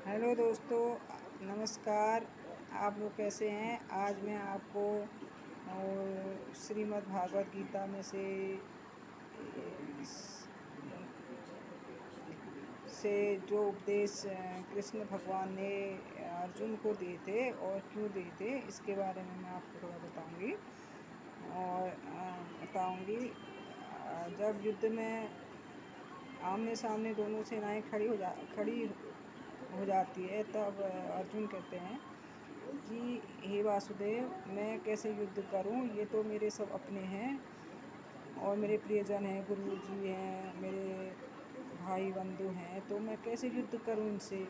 Hello दोस्तों, नमस्कार। आप लोग कैसे हैं? आज मैं आपको श्रीमद् भागवत गीता में से जो उपदेश कृष्ण भगवान ने अर्जुन को दिए थे और क्यों दिए थे, इसके बारे में मैं आपको थोड़ा बताऊंगी। और जब युद्ध में आमने सामने दोनों सेनाएं खड़ी हो जाती है, तब अर्जुन कहते हैं कि हे वासुदेव, मैं कैसे युद्ध करूं? ये तो मेरे सब अपने हैं और मेरे प्रियजन हैं, गुरु जी हैं, मेरे भाई बंधु हैं, तो मैं कैसे युद्ध करूं इनसे?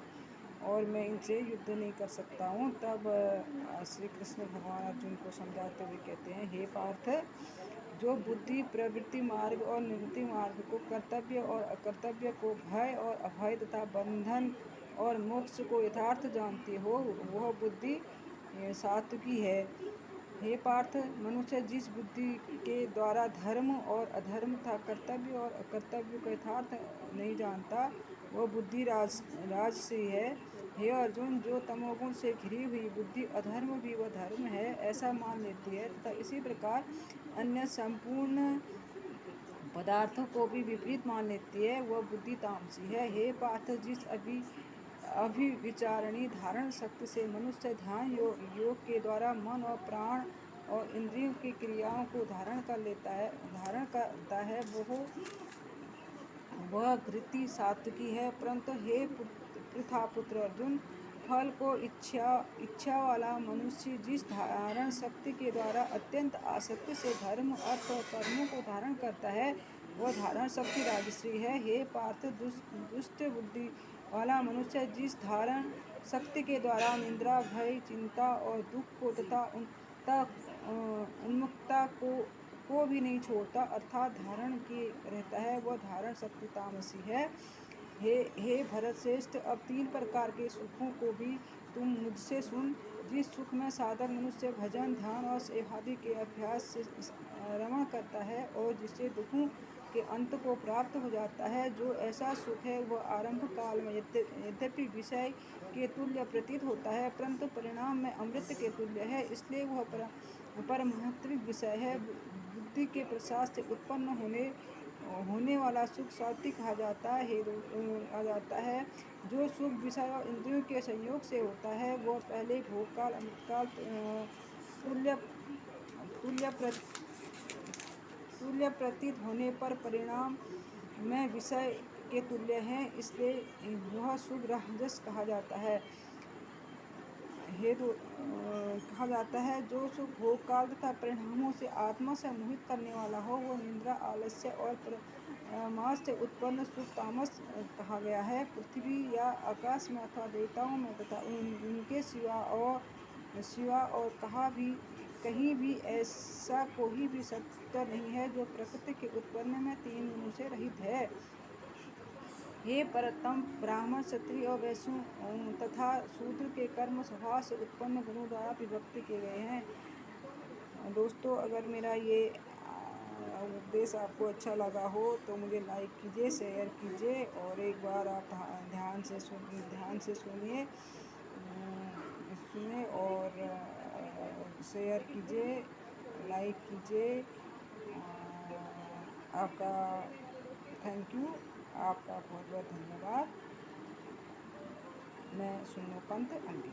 और मैं इनसे युद्ध नहीं कर सकता हूं। तब श्री कृष्ण भगवान अर्जुन को समझाते हुए कहते हैं, हे पार्थ, जो बुद्धि प्रवृत्ति मार्ग और निवृत्ति मार्ग को, कर्तव्य और अकर्तव्य को, भय और अभय तथा बंधन और मोक्ष को यथार्थ जानती हो, वह बुद्धि सात्विकी है। हे पार्थ, मनुष्य जिस बुद्धि के द्वारा धर्म और अधर्म तथा कर्तव्य और अकर्तव्य को यथार्थ नहीं जानता, वह बुद्धि राजसी है। हे अर्जुन, जो तमोगुण से घिरी हुई बुद्धि अधर्म भी वह धर्म है ऐसा मान लेती है तथा इसी प्रकार अन्य संपूर्ण पदार्थों को भी विपरीत मान लेती है, वह बुद्धि तामसी है। हे पार्थ, जिस अभिविचारणी धारण शक्ति से मनुष्य ध्यान योग के द्वारा मन और प्राण और इंद्रियों की क्रियाओं को धारण करता है, वह धृति सात्विकी है। परंतु हे पृथापुत्र अर्जुन, फल को इच्छा वाला मनुष्य जिस धारण शक्ति के द्वारा अत्यंत आसक्ति से धर्म अर्थ और कर्मों को धारण करता है, वह धारण शक्ति राजसी है। हे पार्थ, दुष्ट बुद्धि वाला मनुष्य जिस धारण शक्ति के द्वारा निंद्रा, भय, चिंता और दुख को तथा उन्मुखता को भी नहीं छोड़ता अर्थात धारण किए रहता है, वह धारण शक्ति तामसी है। हे भरत श्रेष्ठ, अब 3 प्रकार के सुखों को भी तुम मुझसे सुन। जिस सुख में साधक मनुष्य भजन, ध्यान और सेवादि के अभ्यास से रमण करता है और जिससे दुखों के अंत को प्राप्त हो जाता है, जो ऐसा सुख है वह आरंभ काल में यद्यपि विषय के तुल्य प्रतीत होता है, परंतु परिणाम में अमृत के तुल्य है, इसलिए वह परमात्मिक विषय है। बुद्धि के प्रसाद से उत्पन्न होने वाला सुख सात्विक कहा जाता है। जो सुख विषय और इंद्रियों के संयोग से होता है, वह पहले भोगकाल अमृतकाल तुल्य तुल्य प्रतीत होने पर परिणाम में विषय के तुल्य है, इसलिए वह सुख राजस कहा जाता है। जो सुख भोग काल तथा परिणामों से आत्मा से मोहित करने वाला हो, वो निद्रा, आलस्य और प्रमाद से उत्पन्न सुख तामस कहा गया है। पृथ्वी या आकाश में अथवा देवताओं में तथा उनके सिवा और कहीं भी ऐसा कोई भी सत्य नहीं है जो प्रकृति के उत्पन्न में 3 गुणों से रहित है। हे परतम, ब्राह्मण, क्षत्रिय और वैश्य तथा शूद्र के कर्म स्वभाव से उत्पन्न गुणों द्वारा विभक्त किए गए हैं। दोस्तों, अगर मेरा ये उपदेश आपको अच्छा लगा हो तो मुझे लाइक कीजिए, शेयर कीजिए और एक बार आप ध्यान से सुनिए और शेयर कीजिए, लाइक कीजिए। आपका थैंक यू, आपका बहुत बहुत धन्यवाद। मैं सुनो पंत अंडी।